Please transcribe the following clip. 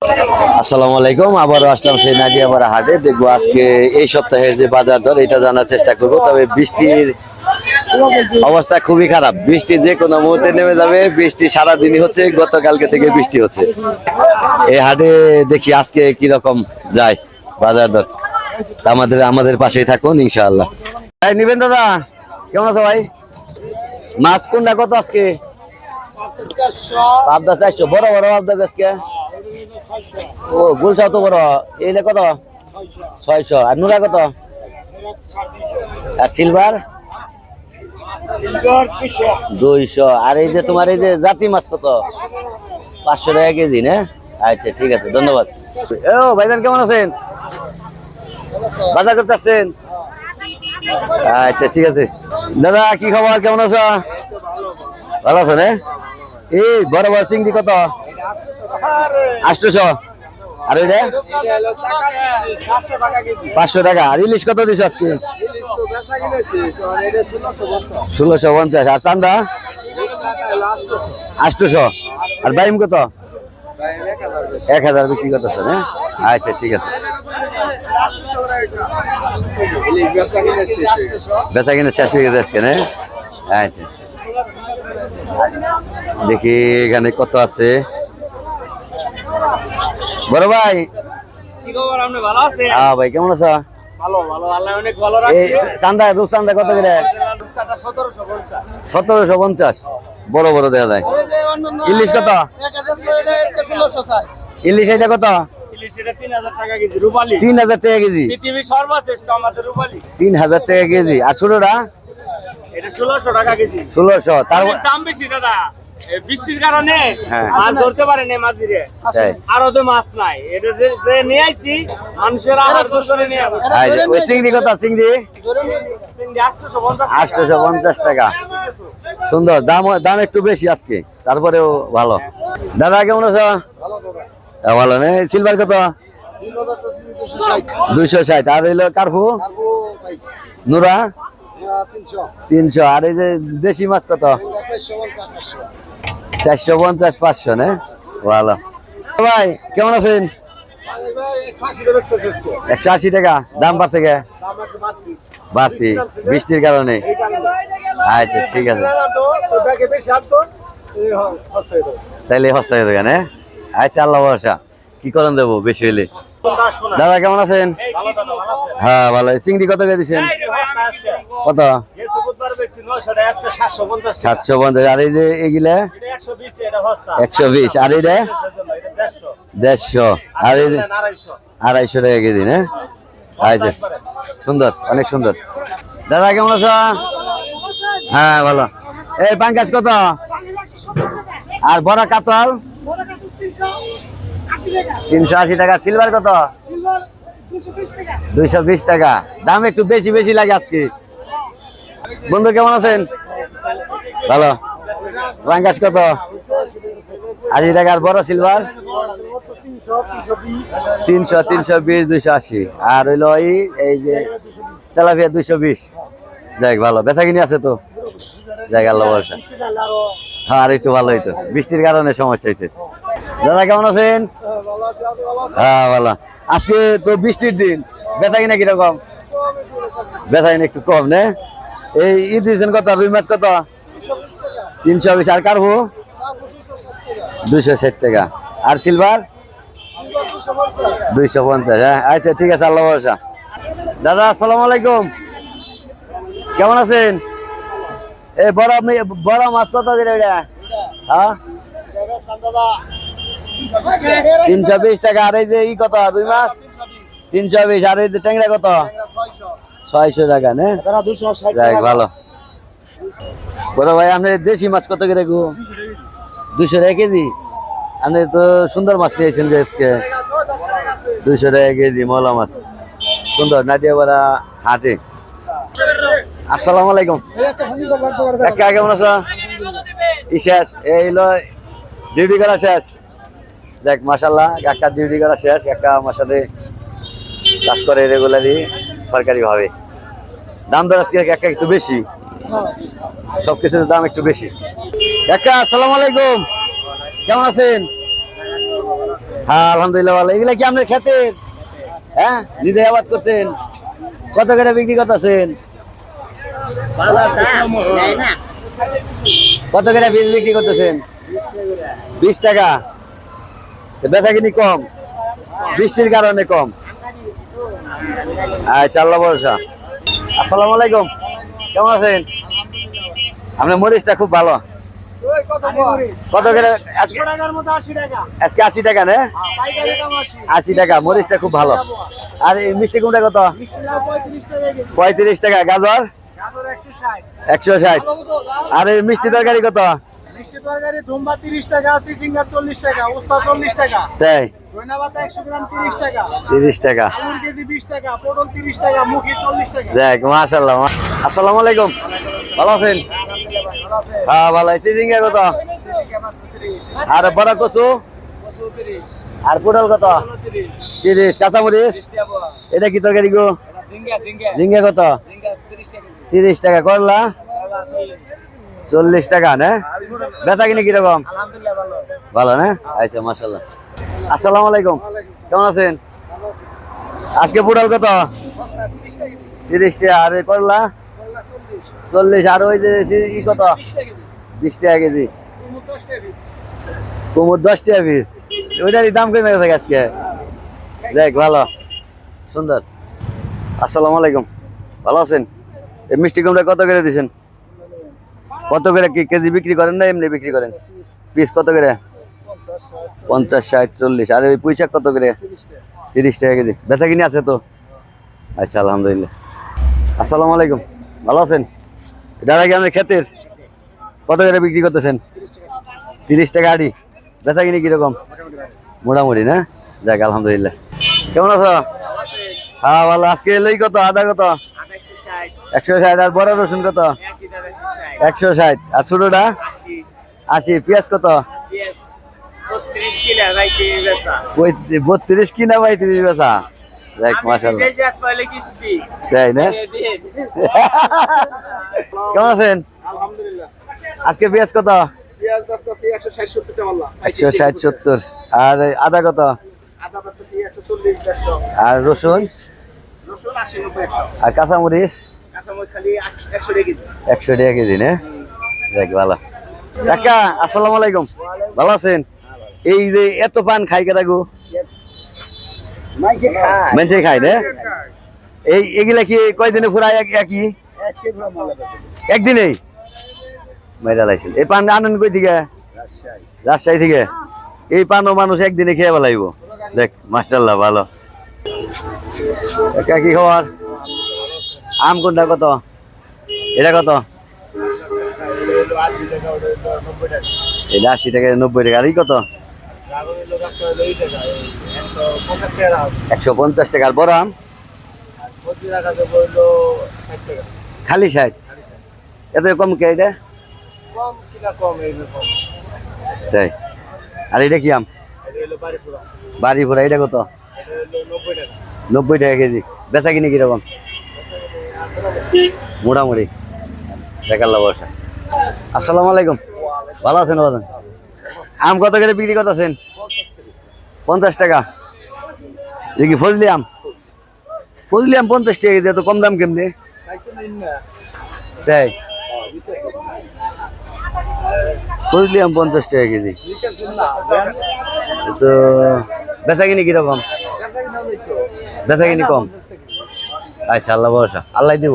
আসসালামু আলাইকুম, আবারও আসলাম সেই নাজিয়াপাড়া হাটে। দেখবো আজকে এই সপ্তাহের যে বাজার দর এটা জানার চেষ্টা করবো। তবে বৃষ্টির অবস্থা খুবই খারাপ, বৃষ্টি যে কোনো মুহূর্তে নেমে যাবে। বৃষ্টি সারাদিনই হচ্ছে, গতকালকে থেকে বৃষ্টি হচ্ছে। এই হাটে দেখি আজকে কিরকম যায় বাজার দর। আমাদের আমাদের পাশেই থাকুন ইনশাআল্লাহ। ভাই নিবেন দাদা, কেমন আছো ভাই? মাছ কোনটা কত আজকে? পাবদা 400, বড় বড় পাবদা আজকে। ও গুলশা তো বড়, এইটা কত? 600। আর নুরা কত? আর সিলভার 200। আর এই যে তোমার এই যে জাতি মাছ কত? 500 টাকা কেজি না? আচ্ছা ঠিক আছে, ধন্যবাদ। ও ভাইজান কেমন আছেন? বাজার করতে আসছেন? আচ্ছা ঠিক আছে। দাদা কি খবর, কেমন আছো? ভালো আছো না? এই বড় বড় চিংড়ি কত? 800। আর ওইটা 500 টাকা। আর ইলিশ কত দিছ আজকে? 1650। আর চান্দা 800। আর বাইম কত? 1000 বিক্রি করতেছ না? আচ্ছা ঠিক আছে। বেচা কিনে শেষ হয়ে গেছে আজকে না? আচ্ছা দেখি এখানে কত আছে। বড় ভাই হ্যাঁ ভাই, কেমন আছো? চান্দা রূপচান্দা কত করে? 1750। বড় বড় দেখা যায়। ইলিশ কত? ইলিশ এটা কত? 3000 টাকা কেজি। 3000 টাকা কেজি। আর ছোটটা 1600 টাকা কেজি। 1600। তার দাম বেশি দাদা, বৃষ্টির কারণে মাছ ধরতে পারে না মাঝিরে। আরো তো মাছ নাই, এটা যে নিয়ে আইছি মানুষের আহার জোর করে নিয়ে আসে। ওই চিংড়ি কত? চিংড়ি 850 টাকা। সুন্দর দাম, দাম একটু বেশি আজকে, তারপরেও ভালো। দাদা কেমন আছো? ভালো না? সিলভার কত? 260। আর হইলো কার্পু নুরা 300। আর এই যে দেশি মাছ কত? 450 500 না? ভালো। ভাই কেমন আছেন? 180 টাকা। দাম বাড়ছে কে? বাড়তি বৃষ্টির কারণে। আচ্ছা ঠিক আছে, তাইলে সস্তা হয়ে যাবে না? আচ্ছা আল্লাহ ভরসা, কি করেন দেবো বেশি হইলে। দাদা কেমন আছেন? হ্যাঁ ভালো। চিংড়ি কত করে দিচ্ছেন? কত? 750। আর এই যে এগুলা 120। আর এইটা 150। আর এই যে 250 টাকা কেজি না? আচ্ছা সুন্দর, অনেক সুন্দর। দাদা কেমন আছো? হ্যাঁ ভালো। এই পাঙ্গাস কত? আর বড় কাতল 380 টাকা। সিলভার কত? 220 টাকা। দাম একটু বেশি বেশি লাগে আজকে। বন্ধু কেমন আছেন? ভালো। পাঙ্গাস কত? 80 টাকা। আর বড় সিলভার 300 320 280। আর হইলো এই যে তেলাপিয়া 220। যাই ভালো, বেচা কিনে আছে তো? যাই আল্লাহ ভরসা। হ্যাঁ আর একটু ভালো হইতো, বৃষ্টির কারণে সমস্যা হয়েছে। দাদা কেমন আছেন? হ্যাঁ ভালো। আজকে তো বৃষ্টির দিন, বেচা কিনা কিরকম? বেচা কিনা একটু কম না? এই ঈদ দিয়েছেন কত? রুই মাছ কত? 320। আর কার্পু 260 টাকা। আর সিলভার 250। হ্যাঁ আচ্ছা ঠিক আছে, আল্লাহ ভরসা। দাদা আসসালামু আলাইকুম, কেমন আছেন? এই বড় মাছ কত করে এটা? হ্যাঁ 320 টাকা। আর এই যে ই কত? রুই মাছ 320। আর এই যে ট্যাংরা কত? 600 টাকা না? যাই ভালো। বড় ভাই আপনার দেশি মাছ কত করে? 200 টাকা কেজি। আপনি তো সুন্দর মাছ নিয়েছেন যে আজকে। 200 টাকা কেজি মলা মাছ, সুন্দর নাটিয়াপাড়া হাটে। আসসালামু আলাইকুম, কেমন আছো? শেষ এই ডিউটি করা শেষ? দেখ মাশাল্লাহ, একটা ডিউটি করা শেষ। একটা আমার সাথে কাজ করে রেগুলারলি সরকারি ভাবে। দাম দর আজকে একটা একটু বেশি, সবকিছুর দাম একটু বেশি। একটা আসসালামু আলাইকুম, কেমন আছেন? হ্যাঁ আলহামদুলিল্লাহ ভালো। এগুলা কি আপনার খেতের? হ্যাঁ নিজে আবাদ করছেন? কত করে বিক্রি করতেছেন? কত করে বীজ বিক্রি করতেছেন? 20 টাকা। তো বেচা কিনি কম, বৃষ্টির কারণে কম। আচ্ছা আল্লাহ ভরসা। আসসালামু আলাইকুম, কেমন আছেন? আপনার মরিচটা খুব ভালো। কত করে আজকে? আজকে 80 টাকা না? 80 টাকা। মরিচটা খুব ভালো। আর এই মিষ্টি কুমড়া কত? 35 টাকা। গাজর 160। আর এই মিষ্টি তরকারি কত? মিষ্টি তরকারি ধুমবা 30 টাকা, চিচিঙ্গা 40 টাকা, উস্তা 40 টাকা, তাই ধইনা পাতা 100 গ্রাম 30 টাকা, 30 টাকা। আলুর কেজি 20 টাকা, পটল 30 টাকা, মুখি 40 টাকা। দেখ মাশাআল্লাহ। আসসালামু আলাইকুম, ভালো আছেন? হ্যাঁ ভালো আছি। চিচিঙ্গা কত? আর বড় কচু? আর পটল কত? 30। কাঁচামরিচ এটা কি তরকারি গো? ঝিঙ্গা কত? 30 টাকা। করলা 40 টাকা না? বেচা কিনে কিরকম? ভালো না? আচ্ছা মাশাআল্লাহ। আসসালামু আলাইকুম, কেমন আছেন? আজকে পটল কত? 30 টাকা। আর করলা 40। আর ওই যে ই কত? 20 টাকা কেজি। কুমড় 10 টাকা পিস। ওইটারই দাম কমে গেছে আজকে। দেখ ভালো, সুন্দর। আসসালামু আলাইকুম, ভালো আছেন? এই মিষ্টি কুমড়া কত করে দিচ্ছেন? কত করে কি কেজি বিক্রি করেন না এমনি বিক্রি করেন? পিস কত করে? 50, 60, 40। আর ওই পুঁই শাক কত করে? 30 টাকা কেজি। বেচা কিনে আছে তো? আচ্ছা আলহামদুলিল্লাহ। আসসালামু আলাইকুম, ভালো আছেন? এটা কি আপনার ক্ষেতের? কত করে বিক্রি করতেছেন? 30 টাকা আড়ি। বেচা কিনে কিরকম? মোটামুটি না? যাক আলহামদুলিল্লাহ। কেমন আছো? হ্যাঁ ভালো। আজকে লই কত? আদা কত? 160। আর বড় রসুন কত? 160। আর ছোটটা 80। পেঁয়াজ কত? 32 কিনা 35 বেচা। দেখ মাশাআল্লাহ। তাই না? কেমন আছেন? আলহামদুলিল্লাহ। আজকে পেঁয়াজ কত? পেঁয়াজ বাস্তাছি 160-70 টাকা আল্লাহ। 160-70। আর আদা কত? আদা বাস্তাছি 140-150। আর রসুন? রসুন 80-90-100। আর কাঁচামরিচ? কাঁচামরিচ খালি 100 টাকা কেজি। 100 টাকা কেজি না? দেখ ভালো। কাকা আসসালামু আলাইকুম, ভালো আছেন? এই যে এত পান খাই কেটা গো? মানুষে খায় না? এই এগুলা কি কয়দিনে ফুরায়? একই একদিনেই মেয়েরা লাইছিল। এই পান আনেন কই থেকে? রাজশাহী থেকে। এই পানও মানুষ একদিনে খেয়ে ফেলাইব। দেখ মাশাআল্লাহ ভালো। কাকা কি খবর? আম কোনটা কত? এটা কত? এটা 80 টাকা 90 টাকা। আর এই কত? 150 টাকা। আর বড় আম? খালি 60। এত কম কে এটা? তাই। আর এটা কি আম? বাড়ি পুরা। এটা কত? 90 টাকা কেজি। বেচা কিনে কিরকম? মোটামুটি। দেখাল্লা বর্ষা। আসসালামু আলাইকুম, ভালো আছেন? বাজান আম কত করে বিক্রি করতেছেন? 50 টাকা। দেখি ফজলি আম? ফজলি আম 50 টাকা কেজি। এত কম দাম কেমনি? তাই ফজলি আম 50 টাকা কেজি। তো বেচা কিনি কিরকম? বেচা কিনি কম। আচ্ছা আল্লাহ ভরসা, আল্লাহ দিব।